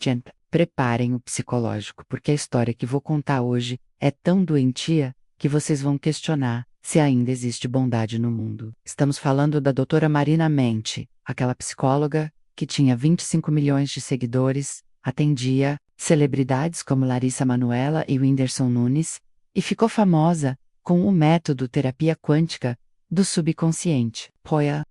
Gente, preparem o psicológico, porque a história que vou contar hoje é tão doentia que vocês vão questionar se ainda existe bondade no mundo. Estamos falando da doutora Marina Menti, aquela psicóloga que tinha 25 milhões de seguidores, atendia celebridades como Larissa Manoela e Whindersson Nunes, e ficou famosa com o método terapia quântica do subconsciente.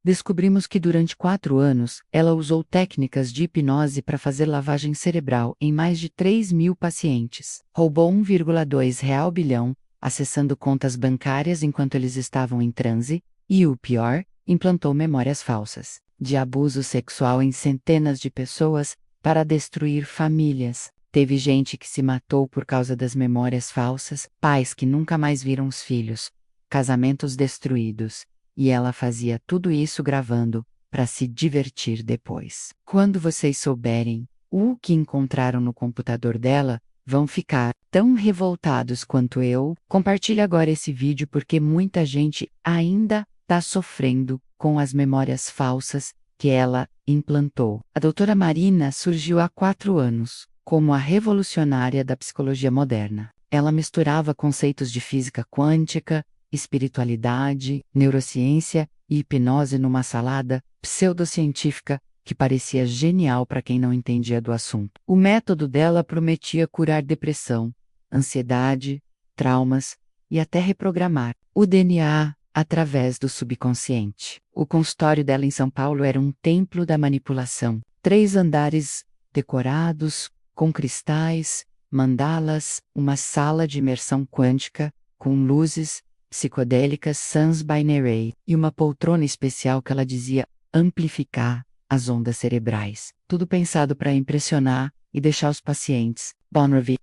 Descobrimos que durante 4 anos, ela usou técnicas de hipnose para fazer lavagem cerebral em mais de 3.000 pacientes. Roubou R$ 1,2 bilhão, acessando contas bancárias enquanto eles estavam em transe, e o pior, implantou memórias falsas de abuso sexual em centenas de pessoas para destruir famílias. Teve gente que se matou por causa das memórias falsas, pais que nunca mais viram os filhos, casamentos destruídos, e ela fazia tudo isso gravando, para se divertir depois. Quando vocês souberem o que encontraram no computador dela, vão ficar tão revoltados quanto eu. Compartilhe agora esse vídeo porque muita gente ainda está sofrendo com as memórias falsas que ela implantou. A doutora Marina surgiu há 4 anos como a revolucionária da psicologia moderna. Ela misturava conceitos de física quântica, espiritualidade, neurociência e hipnose numa salada pseudocientífica que parecia genial para quem não entendia do assunto. O método dela prometia curar depressão, ansiedade, traumas e até reprogramar o DNA através do subconsciente. O consultório dela em São Paulo era um templo da manipulação. 3 andares decorados com cristais, mandalas, uma sala de imersão quântica com luzes psicodélicas Sans Binary e uma poltrona especial que ela dizia amplificar as ondas cerebrais. Tudo pensado para impressionar e deixar os pacientes.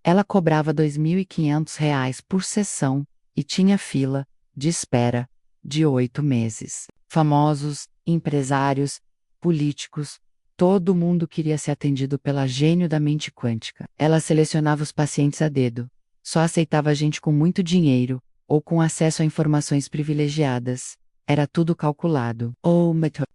Ela cobrava R$ 2.500 por sessão e tinha fila de espera de 8 meses. Famosos, empresários, políticos, todo mundo queria ser atendido pela gênio da mente quântica. Ela selecionava os pacientes a dedo. Só aceitava gente com muito dinheiro ou com acesso a informações privilegiadas. Era tudo calculado.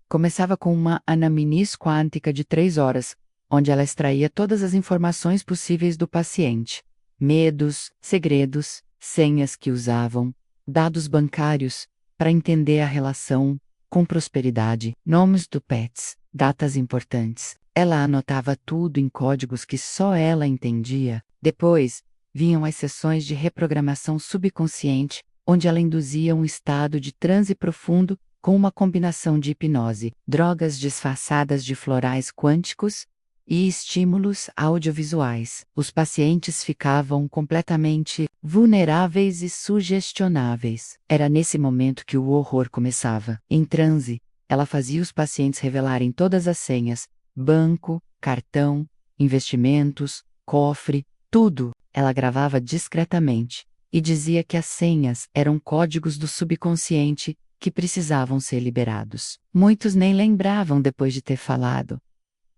Começava com uma anamnese quântica de 3 horas, onde ela extraía todas as informações possíveis do paciente. Medos, segredos, senhas que usavam, dados bancários, para entender a relação com prosperidade, nomes do pets, datas importantes. Ela anotava tudo em códigos que só ela entendia. Depois, vinham as sessões de reprogramação subconsciente, onde ela induzia um estado de transe profundo com uma combinação de hipnose, drogas disfarçadas de florais quânticos e estímulos audiovisuais. Os pacientes ficavam completamente vulneráveis e sugestionáveis. Era nesse momento que o horror começava. Em transe, ela fazia os pacientes revelarem todas as senhas, banco, cartão, investimentos, cofre, tudo. Ela gravava discretamente e dizia que as senhas eram códigos do subconsciente que precisavam ser liberados. Muitos nem lembravam depois de ter falado.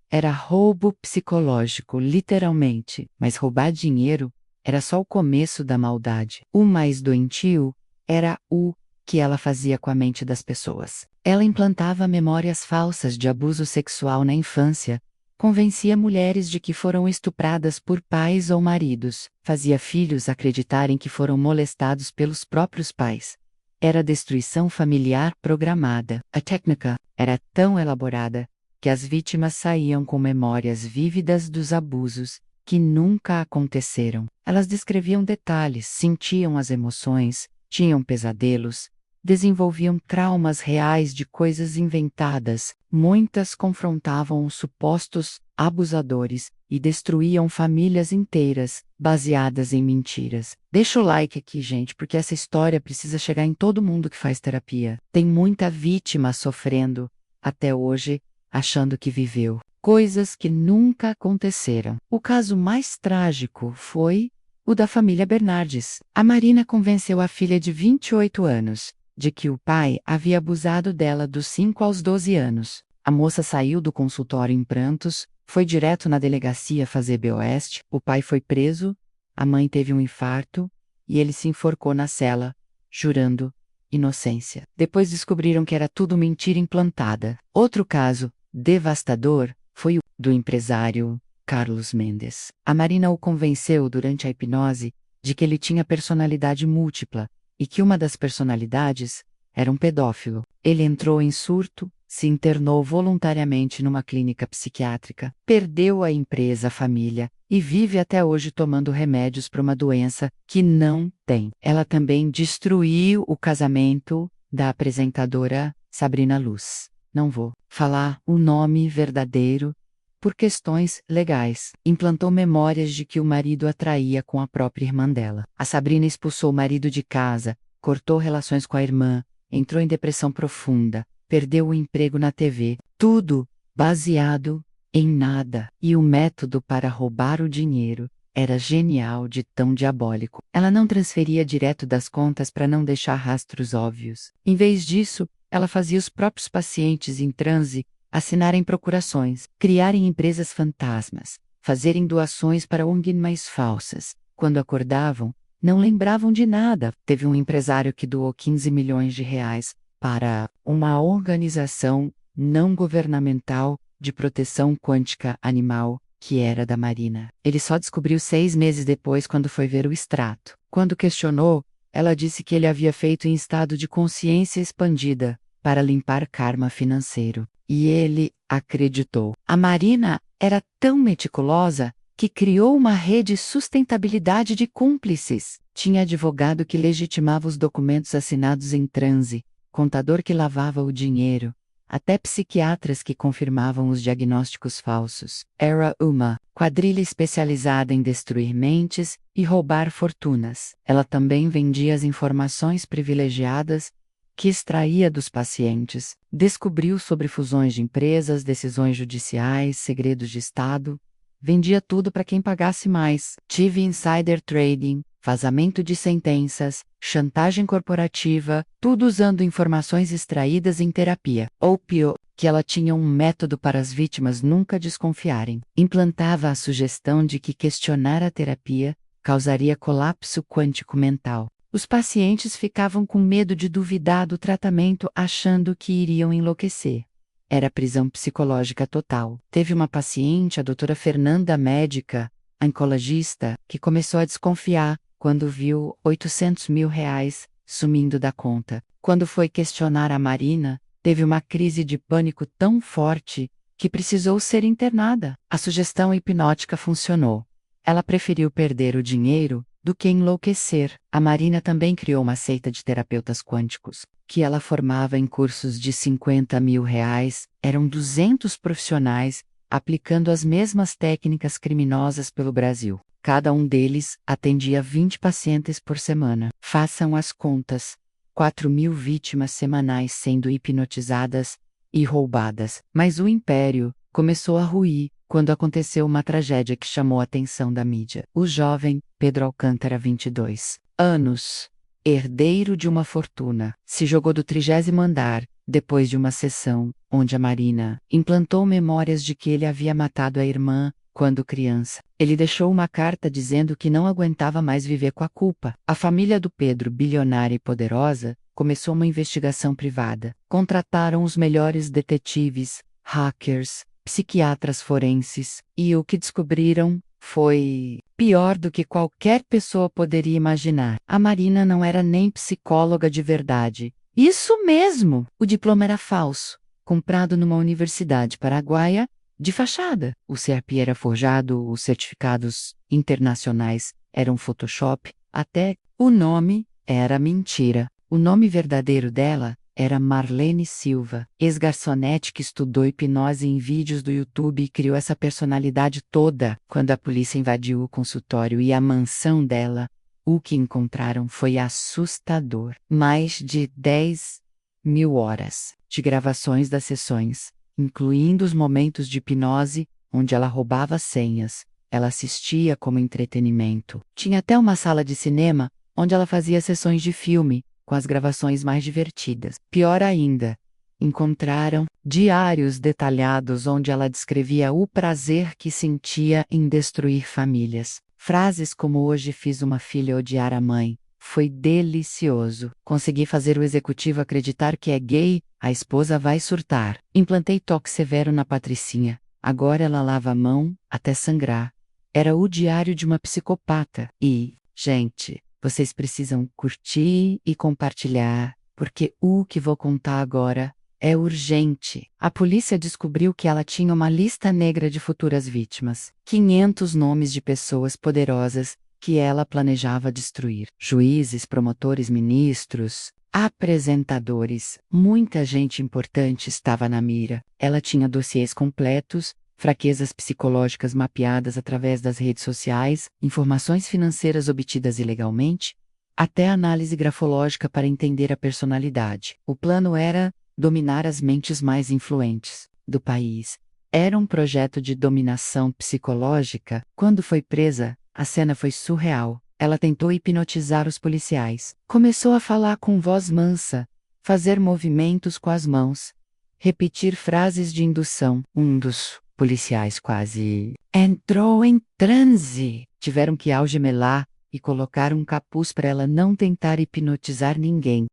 Era roubo psicológico, literalmente, mas roubar dinheiro era só o começo da maldade. O mais doentio era o que ela fazia com a mente das pessoas. Ela implantava memórias falsas de abuso sexual na infância, convencia mulheres de que foram estupradas por pais ou maridos, fazia filhos acreditarem que foram molestados pelos próprios pais. Era destruição familiar programada. A técnica era tão elaborada que as vítimas saíam com memórias vívidas dos abusos que nunca aconteceram. Elas descreviam detalhes, sentiam as emoções, tinham pesadelos, desenvolviam traumas reais de coisas inventadas. Muitas confrontavam os supostos abusadores e destruíam famílias inteiras, baseadas em mentiras. Deixa o like aqui, gente, porque essa história precisa chegar em todo mundo que faz terapia. Tem muita vítima sofrendo, até hoje, achando que viveu coisas que nunca aconteceram. O caso mais trágico foi o da família Bernardes. A Marina convenceu a filha de 28 anos de que o pai havia abusado dela dos 5 aos 12 anos. A moça saiu do consultório em prantos, foi direto na delegacia fazer BOS, o pai foi preso, a mãe teve um infarto e ele se enforcou na cela, jurando inocência. Depois descobriram que era tudo mentira implantada. Outro caso devastador foi o do empresário Carlos Mendes. A Marina o convenceu durante a hipnose de que ele tinha personalidade múltipla e que uma das personalidades era um pedófilo. Ele entrou em surto, se internou voluntariamente numa clínica psiquiátrica, perdeu a empresa, a família e vive até hoje tomando remédios para uma doença que não tem. Ela também destruiu o casamento da apresentadora Sabrina Luz. Não vou falar o nome verdadeiro por questões legais. Implantou memórias de que o marido a traía com a própria irmã dela. A Sabrina expulsou o marido de casa, cortou relações com a irmã, entrou em depressão profunda, perdeu o emprego na TV. Tudo baseado em nada. E o método para roubar o dinheiro era genial de tão diabólico. Ela não transferia direto das contas para não deixar rastros óbvios. Em vez disso, ela fazia os próprios pacientes em transe assinarem procurações, criarem empresas fantasmas, fazerem doações para ONGs mais falsas. Quando acordavam, não lembravam de nada. Teve um empresário que doou 15 milhões de reais para uma organização não governamental de proteção quântica animal, que era da Marina. Ele só descobriu 6 meses depois quando foi ver o extrato. Quando questionou, ela disse que ele havia feito em estado de consciência expandida, para limpar karma financeiro. E ele acreditou. A Marina era tão meticulosa que criou uma rede de sustentabilidade de cúmplices. Tinha advogado que legitimava os documentos assinados em transe, contador que lavava o dinheiro, até psiquiatras que confirmavam os diagnósticos falsos. Era uma quadrilha especializada em destruir mentes e roubar fortunas. Ela também vendia as informações privilegiadas que extraía dos pacientes, descobriu sobre fusões de empresas, decisões judiciais, segredos de Estado, vendia tudo para quem pagasse mais. Tive insider trading, vazamento de sentenças, chantagem corporativa, tudo usando informações extraídas em terapia. Ou pior, que ela tinha um método para as vítimas nunca desconfiarem. Implantava a sugestão de que questionar a terapia causaria colapso quântico mental. Os pacientes ficavam com medo de duvidar do tratamento, achando que iriam enlouquecer. Era prisão psicológica total. Teve uma paciente, a doutora Fernanda, médica, oncologista, que começou a desconfiar quando viu 800 mil reais sumindo da conta. Quando foi questionar a Marina, teve uma crise de pânico tão forte que precisou ser internada. A sugestão hipnótica funcionou. Ela preferiu perder o dinheiro do que enlouquecer. A Marina também criou uma seita de terapeutas quânticos, que ela formava em cursos de 50 mil reais. Eram 200 profissionais, aplicando as mesmas técnicas criminosas pelo Brasil. Cada um deles atendia 20 pacientes por semana. Façam as contas. 4.000 vítimas semanais sendo hipnotizadas e roubadas. Mas o império começou a ruir quando aconteceu uma tragédia que chamou a atenção da mídia. O jovem Pedro Alcântara, 22 anos, herdeiro de uma fortuna, se jogou do 30º andar, depois de uma sessão, onde a Marina implantou memórias de que ele havia matado a irmã quando criança. Ele deixou uma carta dizendo que não aguentava mais viver com a culpa. A família do Pedro, bilionária e poderosa, começou uma investigação privada. Contrataram os melhores detetives, hackers, psiquiatras forenses, e o que descobriram foi pior do que qualquer pessoa poderia imaginar. A Marina não era nem psicóloga de verdade. Isso mesmo! O diploma era falso, comprado numa universidade paraguaia, de fachada. O CRP era forjado, os certificados internacionais eram Photoshop, até o nome era mentira. O nome verdadeiro dela era Marlene Silva, ex-garçonete que estudou hipnose em vídeos do YouTube e criou essa personalidade toda. Quando a polícia invadiu o consultório e a mansão dela, o que encontraram foi assustador. Mais de 10.000 horas de gravações das sessões, incluindo os momentos de hipnose, onde ela roubava senhas. Ela assistia como entretenimento. Tinha até uma sala de cinema, onde ela fazia sessões de filme, com as gravações mais divertidas. Pior ainda, encontraram diários detalhados onde ela descrevia o prazer que sentia em destruir famílias. Frases como "hoje fiz uma filha odiar a mãe", "foi delicioso", "consegui fazer o executivo acreditar que é gay", "a esposa vai surtar", "implantei toque severo na Patricinha", Agora ela lava a mão até sangrar. Era o diário de uma psicopata. E, gente, vocês precisam curtir e compartilhar, porque o que vou contar agora é urgente. A polícia descobriu que ela tinha uma lista negra de futuras vítimas. 500 nomes de pessoas poderosas que ela planejava destruir. Juízes, promotores, ministros, apresentadores. Muita gente importante estava na mira. Ela tinha dossiês completos, fraquezas psicológicas mapeadas através das redes sociais, informações financeiras obtidas ilegalmente, até análise grafológica para entender a personalidade. O plano era dominar as mentes mais influentes do país. Era um projeto de dominação psicológica. Quando foi presa, a cena foi surreal. Ela tentou hipnotizar os policiais. Começou a falar com voz mansa, fazer movimentos com as mãos, repetir frases de indução. Um dos policiais quase entrou em transe. Tiveram que algemelar e colocar um capuz para ela não tentar hipnotizar ninguém.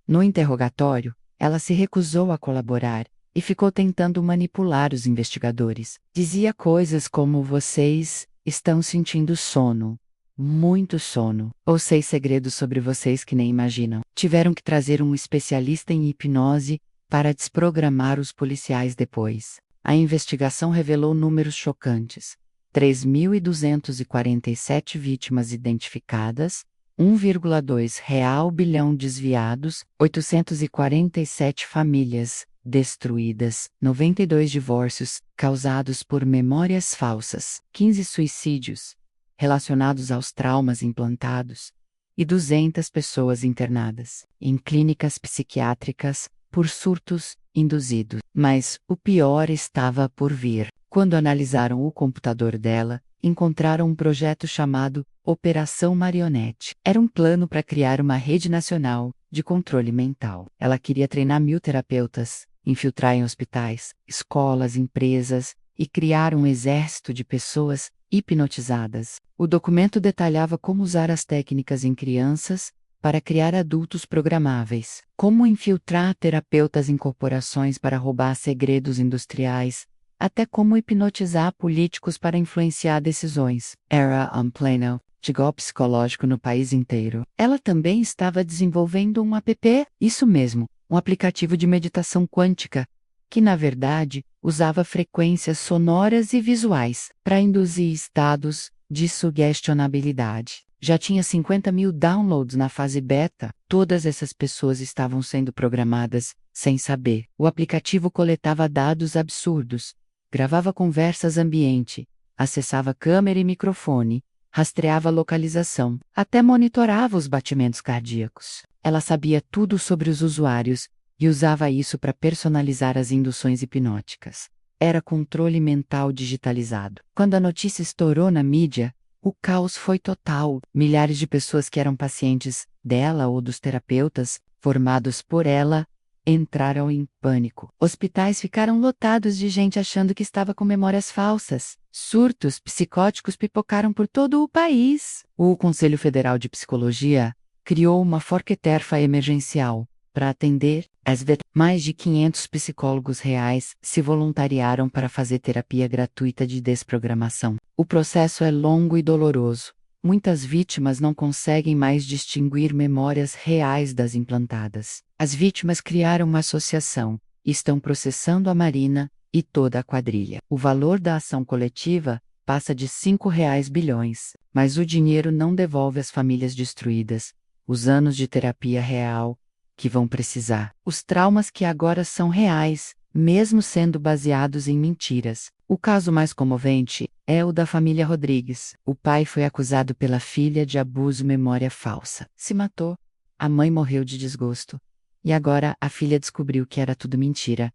No interrogatório, ela se recusou a colaborar e ficou tentando manipular os investigadores. Dizia coisas como: vocês estão sentindo sono. Muito sono. Ou sei segredos sobre vocês que nem imaginam. Tiveram que trazer um especialista em hipnose para desprogramar os policiais depois. A investigação revelou números chocantes. 3.247 vítimas identificadas, 1,2 real bilhão desviados, 847 famílias destruídas, 92 divórcios causados por memórias falsas, 15 suicídios relacionados aos traumas implantados e 200 pessoas internadas em clínicas psiquiátricas por surtos induzidos. Mas o pior estava por vir. Quando analisaram o computador dela, encontraram um projeto chamado Operação Marionete. Era um plano para criar uma rede nacional de controle mental. Ela queria treinar 1.000 terapeutas, infiltrar em hospitais, escolas, empresas e criar um exército de pessoas hipnotizadas. O documento detalhava como usar as técnicas em crianças para criar adultos programáveis, como infiltrar terapeutas em corporações para roubar segredos industriais, até como hipnotizar políticos para influenciar decisões. Era um plano de golpe psicológico no país inteiro. Ela também estava desenvolvendo um app, isso mesmo, um aplicativo de meditação quântica, que na verdade usava frequências sonoras e visuais para induzir estados de sugestionabilidade. Já tinha 50.000 downloads na fase beta. Todas essas pessoas estavam sendo programadas sem saber. O aplicativo coletava dados absurdos, gravava conversas ambiente, acessava câmera e microfone, rastreava a localização, até monitorava os batimentos cardíacos. Ela sabia tudo sobre os usuários e usava isso para personalizar as induções hipnóticas. Era controle mental digitalizado. Quando a notícia estourou na mídia, o caos foi total. Milhares de pessoas que eram pacientes dela ou dos terapeutas, formados por ela, entraram em pânico. Hospitais ficaram lotados de gente achando que estava com memórias falsas. Surtos psicóticos pipocaram por todo o país. O Conselho Federal de Psicologia criou uma forqueterfa emergencial para atender as mais de 500 psicólogos reais se voluntariaram para fazer terapia gratuita de desprogramação. O processo é longo e doloroso. Muitas vítimas não conseguem mais distinguir memórias reais das implantadas. As vítimas criaram uma associação e estão processando a Marina e toda a quadrilha. O valor da ação coletiva passa de R$ 5 bilhões, mas o dinheiro não devolve às famílias destruídas os anos de terapia real que vão precisar. Os traumas que agora são reais, mesmo sendo baseados em mentiras. O caso mais comovente é o da família Rodrigues. O pai foi acusado pela filha de abuso memória falsa. Se matou. A mãe morreu de desgosto. E agora a filha descobriu que era tudo mentira.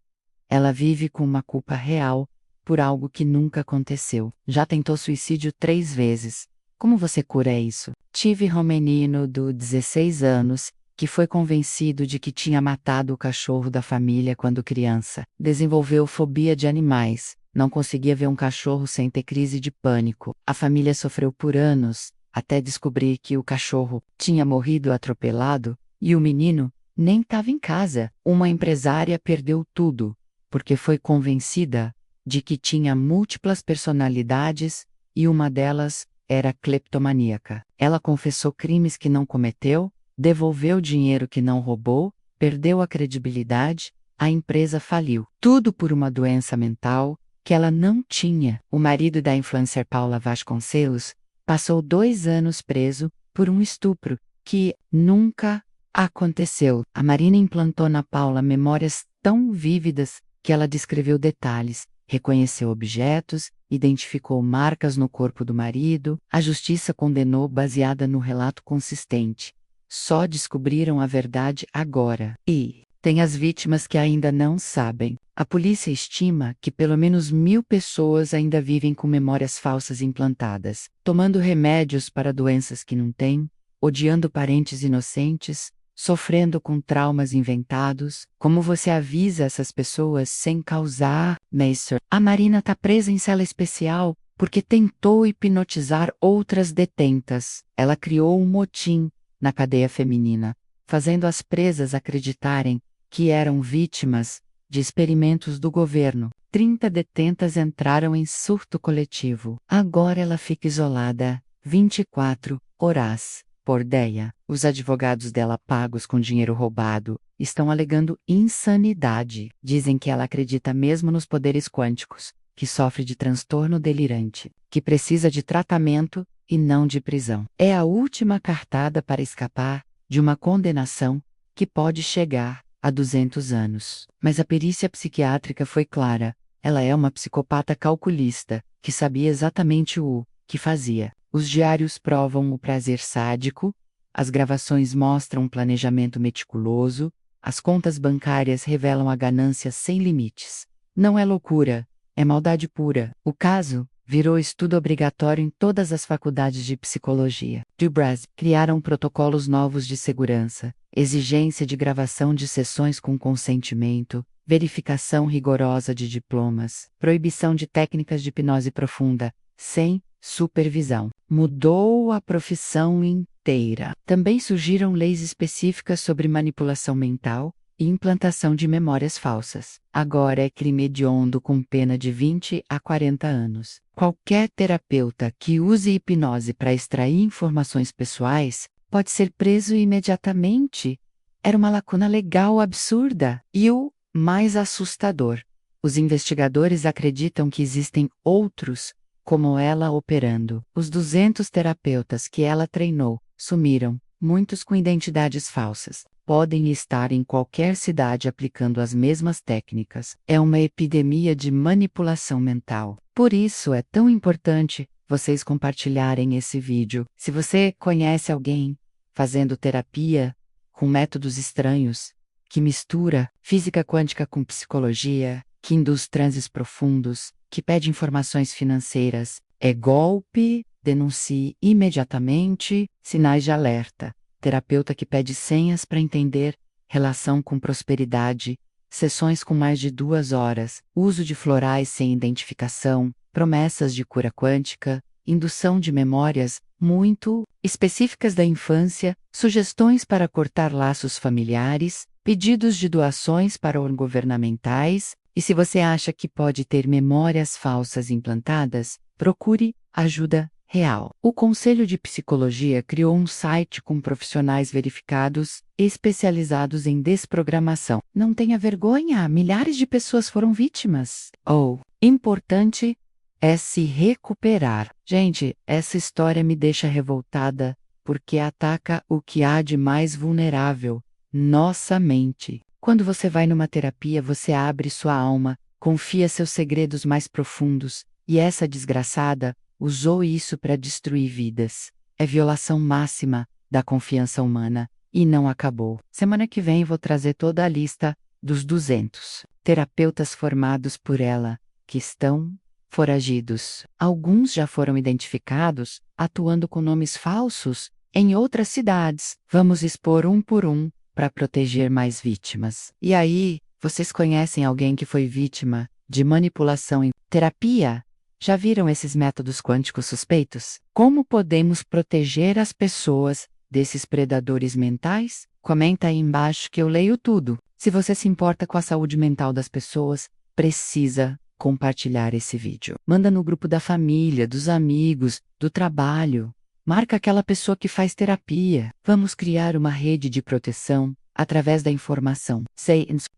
Ela vive com uma culpa real por algo que nunca aconteceu. Já tentou suicídio 3 vezes. Como você cura isso? Tive um menino de 16 anos que foi convencido de que tinha matado o cachorro da família quando criança. Desenvolveu fobia de animais. Não conseguia ver um cachorro sem ter crise de pânico. A família sofreu por anos, até descobrir que o cachorro tinha morrido atropelado e o menino nem estava em casa. Uma empresária perdeu tudo, porque foi convencida de que tinha múltiplas personalidades e uma delas era cleptomaníaca. Ela confessou crimes que não cometeu, devolveu dinheiro que não roubou, perdeu a credibilidade, a empresa faliu. Tudo por uma doença mental que ela não tinha. O marido da influencer Paula Vasconcelos passou 2 anos preso por um estupro que nunca aconteceu. A Marina implantou na Paula memórias tão vívidas que ela descreveu detalhes, reconheceu objetos, identificou marcas no corpo do marido. A justiça condenou baseada no relato consistente. Só descobriram a verdade agora. E tem as vítimas que ainda não sabem. A polícia estima que pelo menos 1.000 pessoas ainda vivem com memórias falsas implantadas, tomando remédios para doenças que não têm, odiando parentes inocentes, sofrendo com traumas inventados. Como você avisa essas pessoas sem causar, Macer? A Marina está presa em cela especial porque tentou hipnotizar outras detentas. Ela criou um motim na cadeia feminina, fazendo as presas acreditarem que eram vítimas de experimentos do governo. 30 detentas entraram em surto coletivo. Agora ela fica isolada 24 horas por dia. Os advogados dela, pagos com dinheiro roubado, estão alegando insanidade. Dizem que ela acredita mesmo nos poderes quânticos, que sofre de transtorno delirante, que precisa de tratamento e não de prisão. É a última cartada para escapar de uma condenação que pode chegar a 200 anos. Mas a perícia psiquiátrica foi clara. Ela é uma psicopata calculista, que sabia exatamente o que fazia. Os diários provam o prazer sádico, as gravações mostram um planejamento meticuloso, as contas bancárias revelam a ganância sem limites. Não é loucura, é maldade pura. O caso virou estudo obrigatório em todas as faculdades de psicologia do Brasil. Criaram protocolos novos de segurança, exigência de gravação de sessões com consentimento, verificação rigorosa de diplomas, proibição de técnicas de hipnose profunda, sem supervisão. Mudou a profissão inteira. Também surgiram leis específicas sobre manipulação mental e implantação de memórias falsas. Agora é crime hediondo com pena de 20 a 40 anos. Qualquer terapeuta que use hipnose para extrair informações pessoais pode ser preso imediatamente. Era uma lacuna legal absurda. E o mais assustador: os investigadores acreditam que existem outros como ela operando. Os 200 terapeutas que ela treinou sumiram, muitos com identidades falsas. Podem estar em qualquer cidade aplicando as mesmas técnicas. É uma epidemia de manipulação mental. Por isso é tão importante vocês compartilharem esse vídeo. Se você conhece alguém fazendo terapia com métodos estranhos, que mistura física quântica com psicologia, que induz transes profundos, que pede informações financeiras, é golpe, denuncie imediatamente. Sinais de alerta: terapeuta que pede senhas para entender relação com prosperidade, sessões com mais de 2 horas, uso de florais sem identificação, promessas de cura quântica, indução de memórias muito específicas da infância, sugestões para cortar laços familiares, pedidos de doações para órgãos governamentais. E se você acha que pode ter memórias falsas implantadas, procure ajuda real. O Conselho de Psicologia criou um site com profissionais verificados, especializados em desprogramação. Não tenha vergonha, milhares de pessoas foram vítimas. Importante é se recuperar. Gente, essa história me deixa revoltada, porque ataca o que há de mais vulnerável: nossa mente. Quando você vai numa terapia, você abre sua alma, confia seus segredos mais profundos, e essa desgraçada usou isso para destruir vidas. É violação máxima da confiança humana, e não acabou. Semana que vem vou trazer toda a lista dos 200 terapeutas formados por ela, que estão foragidos. Alguns já foram identificados, atuando com nomes falsos em outras cidades. Vamos expor um por um, para proteger mais vítimas. E aí, vocês conhecem alguém que foi vítima de manipulação em terapia? Já viram esses métodos quânticos suspeitos? Como podemos proteger as pessoas desses predadores mentais? Comenta aí embaixo que eu leio tudo. Se você se importa com a saúde mental das pessoas, precisa compartilhar esse vídeo. Manda no grupo da família, dos amigos, do trabalho. Marca aquela pessoa que faz terapia. Vamos criar uma rede de proteção através da informação.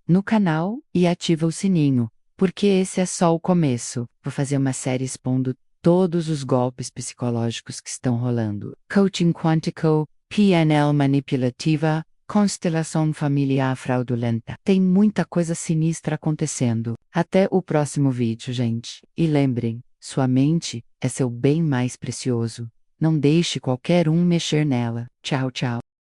No canal e ativa o sininho, porque esse é só o começo. Vou fazer uma série expondo todos os golpes psicológicos que estão rolando. Coaching quântico, PNL manipulativa, constelação familiar fraudulenta. Tem muita coisa sinistra acontecendo. Até o próximo vídeo, gente. E lembrem, sua mente é seu bem mais precioso. Não deixe qualquer um mexer nela. Tchau, tchau.